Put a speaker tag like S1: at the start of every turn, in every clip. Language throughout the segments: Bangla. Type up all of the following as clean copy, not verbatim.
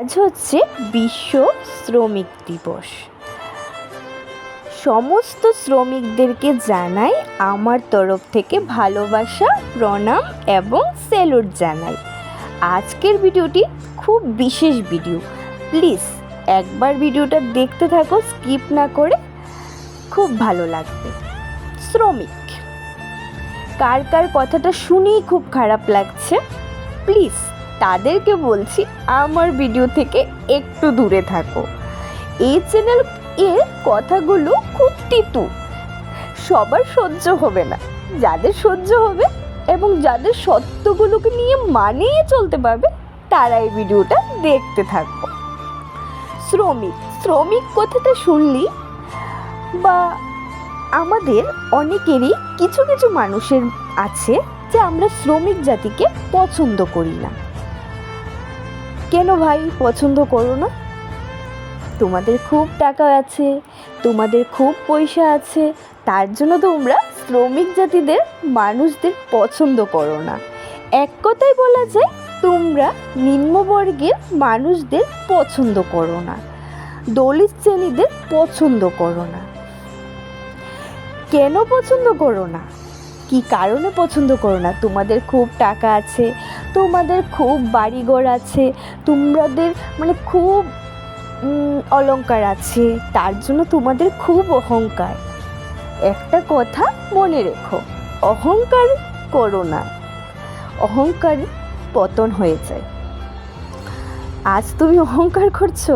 S1: আজ হচ্ছে বিশ্ব শ্রমিক দিবস। সমস্ত শ্রমিকদেরকে জানাই আমার তরফ থেকে ভালোবাসা, প্রণাম এবং স্যালুট জানাই। আজকের ভিডিওটি খুব বিশেষ ভিডিও। প্লিজ একবার ভিডিওটা দেখতে থাকো, স্কিপ না করে, খুব ভালো লাগবে। শ্রমিক, কার কার কথাটা শুনেই খুব খারাপ লাগছে, প্লিজ তাদেরকে বলছি আমার ভিডিও থেকে একটু দূরে থাকো। এই চ্যানেল এর কথাগুলো খুব তিতু, সবার সহ্য হবে না। যাদের সহ্য হবে এবং যাদের সত্যগুলোকে নিয়ে মানিয়ে চলতে পারবে তারা এই ভিডিওটা দেখতে থাকো। শ্রমিক, শ্রমিক কথাটা শুনলি বা আমাদের অনেকেরই কিছু কিছু মানুষের আছে যে আমরা শ্রমিক জাতিকে পছন্দ করি না। কেন ভাই পছন্দ করো না? তোমাদের খুব টাকা আছে, তোমাদের খুব পয়সা আছে, তার জন্য তোমরা শ্রমিক জাতিদের মানুষদের পছন্দ করো না। এক কথায় বলা যায় তোমরা নিম্নবর্গের মানুষদের পছন্দ করো না, দলিত শ্রেণীদের পছন্দ করো না। কেন পছন্দ করো না? কি কারণে পছন্দ করো না? তোমাদের খুব টাকা আছে, তোমাদের খুব বাড়িঘর আছে, তোমাদের খুব অলংকার আছে, তার জন্য তোমাদের খুব অহংকার। একটা কথা মনে রেখো, অহংকার করো না, অহংকার পতন হয়ে যায়। আজ তুমি অহংকার করছো,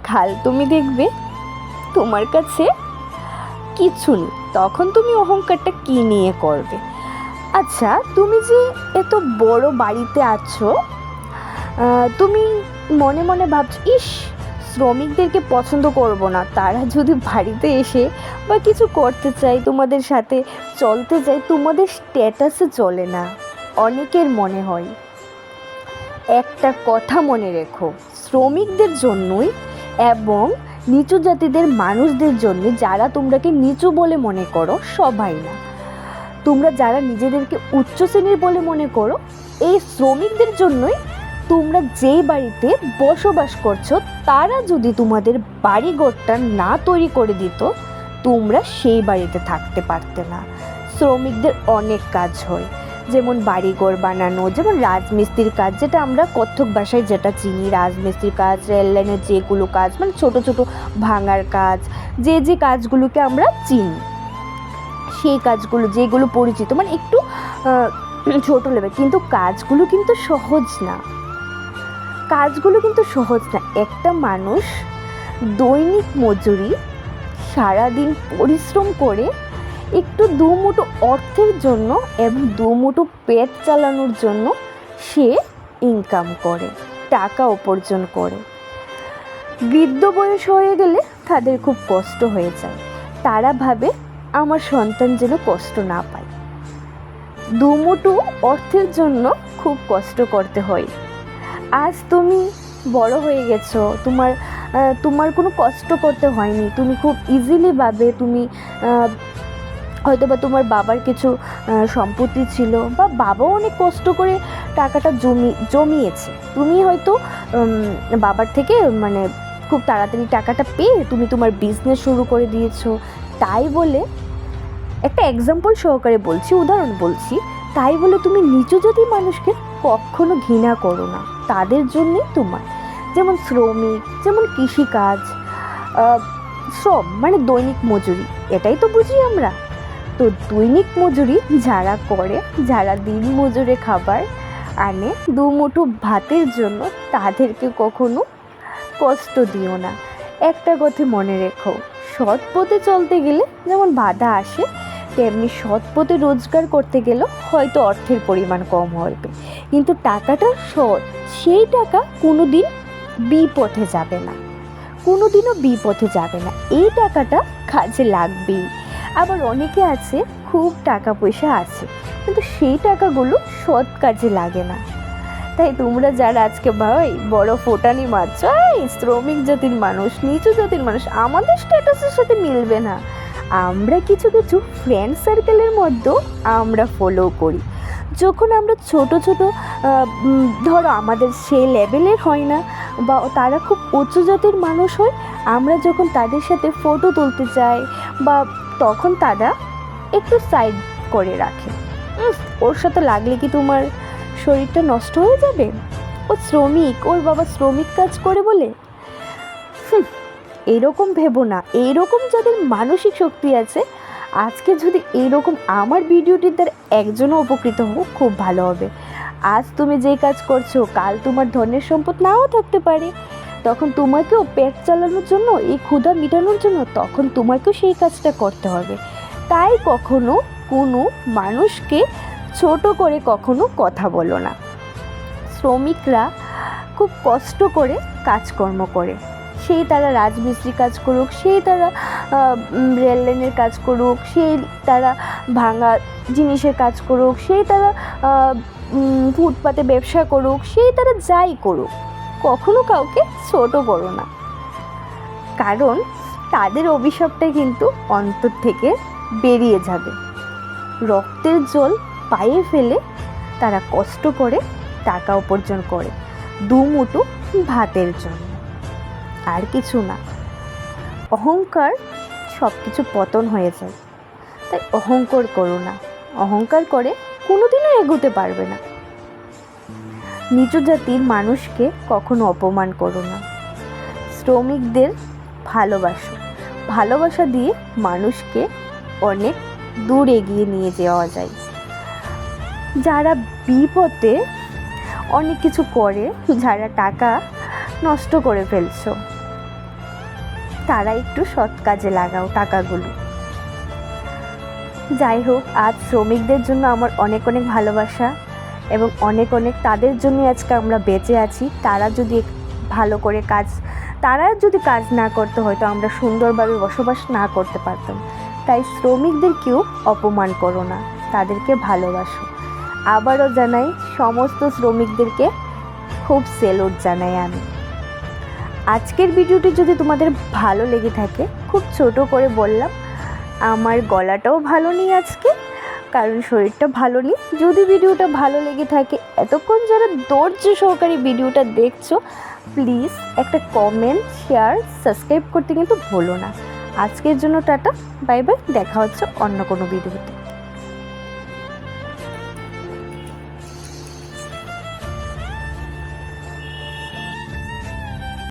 S1: কাল তুমি দেখবে তোমার কাছে কিছু নেই, তখন তুমি অহংকারটা কি নিয়ে করবে? আচ্ছা, তুমি যে এত বড় বাড়িতে আছো, তুমি মনে মনে ভাবছো ইস শ্রমিকদেরকে পছন্দ করব না, তারা যদি বাড়িতে এসে বা কিছু করতে চায়, তোমাদের সাথে চলতে চায়, তোমাদের স্ট্যাটাসে চলে না। অনেকের মনে হয়। একটা কথা মনে রেখো, শ্রমিকদের জন্যই এবং নিচু জাতিদের মানুষদের জন্য, যারা তোমরাকে নিচু বলে মনে করো, সবাই না, তোমরা যারা নিজেদেরকে উচ্চ শ্রেণীর বলে মনে করো, এই শ্রমিকদের জন্যই তোমরা যেই বাড়িতে বসবাস করছো, তারা যদি তোমাদের বাড়িঘরটা না তৈরি করে দিত, তোমরা সেই বাড়িতে থাকতে পারতে না। শ্রমিকদের অনেক কাজ হয়, যেমন বাড়িঘর বানানো, যেমন রাজমিস্ত্রির কাজ, যেটা আমরা কত্থক ভাষায় যেটা চিনি, রাজমিস্ত্রির কাজ, রেল লাইনের যেগুলো কাজ, ছোট ছোট ভাঙার কাজ, যে কাজগুলোকে আমরা চিনি, সেই কাজগুলো যেগুলো পরিচিত, একটু ছোট লেভেল, কিন্তু কাজগুলো কিন্তু সহজ না। কাজগুলো কিন্তু সহজ না। একটা মানুষ দৈনিক মজুরি, সারাদিন পরিশ্রম করে একটু দুমুঠো অর্থের জন্য এবং দুমুঠো পেট চালানোর জন্য সে ইনকাম করে, টাকা উপার্জন করে। বৃদ্ধ বয়স হয়ে গেলে তাদের খুব কষ্ট হয়ে যায়। তারা ভাবে আমার সন্তান যেন কষ্ট না পায়। দুমুঠো অর্থের জন্য খুব কষ্ট করতে হয়। আজ তুমি বড় হয়ে গেছো, তোমার কোনো কষ্ট করতে হয়নি, তুমি খুব ইজিলি ভাবে, তুমি হয়তো বা তোমার বাবার কিছু সম্পত্তি ছিল, বা বাবাও অনেক কষ্ট করে টাকাটা জমিয়েছে, তুমি হয়তো বাবার থেকে খুব তাড়াতাড়ি টাকাটা পেয়ে তুমি তোমার বিজনেস শুরু করে দিয়েছো। তাই বলে, একটা এক্সাম্পল সহকারে বলছি, উদাহরণ বলছি, তাই বলে তুমি নিচু জাতির মানুষকে কখনো ঘৃণা করো না। তাদের জন্যে তোমার, যেমন শ্রমিক, যেমন কৃষিকাজ, সব দৈনিক মজুরি, এটাই তো বুঝি আমরা। তো দৈনিক মজুরি যারা করে, যারা দিন মজুরে খাবার আনে দুমুঠো ভাতের জন্য, তাদেরকে কখনো কষ্ট দিও না। একটা কথা মনে রেখো, সৎ পথে চলতে গেলে যেমন বাধা আসে, তেমনি সৎ পথে রোজগার করতে গেলেও হয়তো অর্থের পরিমাণ কম হবে, কিন্তু টাকাটা সৎ, সেই টাকা কোনো দিন বিপথে যাবে না, কোনো দিনও বিপথে যাবে না। এই টাকাটা কাজে লাগবেই। আবার অনেকে আছে খুব টাকা পয়সা আছে, কিন্তু সেই টাকাগুলো সৎ কাজে লাগে না। তাই তোমরা যারা আজকে ভাই বড় ফোটানি মারছ, শ্রমিক জাতির মানুষ, নিচু জাতির মানুষ, আমাদের স্ট্যাটাসের সাথে মিলবে না। আমরা কিছু কিছু ফ্রেন্ড সার্কেলের মধ্যেও আমরা ফলো করি। যখন আমরা ছোট ছোট, ধরো আমাদের সেই লেভেলের হয় না, বা তারা খুব উঁচু জাতের মানুষ হয়, আমরা যখন তাদের সাথে ফটো তুলতে চাই বা তখন তারা একটু সাইড করে রাখে। ওর সাথে লাগলে কি তোমার শরীরটা নষ্ট হয়ে যাবে? ও শ্রমিক, ওর বাবা শ্রমিক কাজ করে বলে। এরকম ভেবো না। এইরকম যাদের মানসিক শক্তি আছে, আজকে যদি এইরকম আমার ভিডিওটির দ্বারা একজনও উপকৃত হোক, খুব ভালো হবে। আজ তুমি যেই কাজ করছো, কাল তোমার ধনের সম্পদ নাও থাকতে পারে, তখন তোমাকেও পেট চালানোর জন্য, এই ক্ষুধা মেটানোর জন্য তখন তোমাকেও সেই কাজটা করতে হবে। তাই কখনো কোনো মানুষকে ছোট করে কখনো কথা বলো না। শ্রমিকরা খুব কষ্ট করে কাজকর্ম করে, সেই তারা রাজমিস্ত্রি কাজ করুক, সেই তারা রেল লাইনের কাজ করুক, সেই তারা ভাঙা জিনিসের কাজ করুক, সেই তারা ফুটপাতে ব্যবসা করুক, সেই তারা যাই করুক, কখনো কাউকে ছোট করো না। কারণ তাদের অভিশাপটা কিন্তু অন্তর থেকে বেরিয়ে যাবে। রক্তের জল পায়ে ফেলে তারা কষ্ট করে টাকা উপার্জন করে, দুমুঠো ভাতের জন্য, আর কিছু না। অহংকার সব কিছু পতন হয়ে যায়, তাই অহংকার করো না। অহংকার করে কোনোদিনও এগোতে পারবে না। নিচু জাতির মানুষকে কখনো অপমান করো না। শ্রমিকদের ভালোবাসো। ভালোবাসা দিয়ে মানুষকে অনেক দূর এগিয়ে নিয়ে যাওয়া যায়। যারা বিপদে অনেক কিছু করে, যারা টাকা নষ্ট করে ফেলছো, তারা একটু সৎ কাজে লাগাও টাকাগুলো। যাই হোক, আজ শ্রমিকদের জন্য আমার অনেক অনেক ভালোবাসা এবং অনেক অনেক তাদের জন্য আজকে আমরা বেঁচে আছি। তারা যদি ভালো করে তারা যদি কাজ না করতে, হয়তো আমরা সুন্দরভাবে বসবাস না করতে পারতাম। তাই শ্রমিকদেরকেও অপমান করো না, তাদেরকে ভালোবাসো। আবারও জানাই, সমস্ত শ্রমিকদেরকে খুব সেলুট জানাই আমি। আজকের ভিডিওটি যদি তোমাদের ভালো লেগে থাকে, খুব ছোট করে বললাম, আমার গলাটাও ভালো নেই আজকে, কারণ শরীরটা ভালো নেই। যদি ভিডিওটা ভালো লেগে থাকে, এতক্ষণ যারা ধৈর্য সহকারে ভিডিওটা দেখছো, প্লিজ একটা কমেন্ট, শেয়ার, সাবস্ক্রাইব করতে কিন্তু ভুলো না। আজকের জন্য টাটা, বাই বাই। দেখা হচ্ছে অন্য কোনো ভিডিওতে।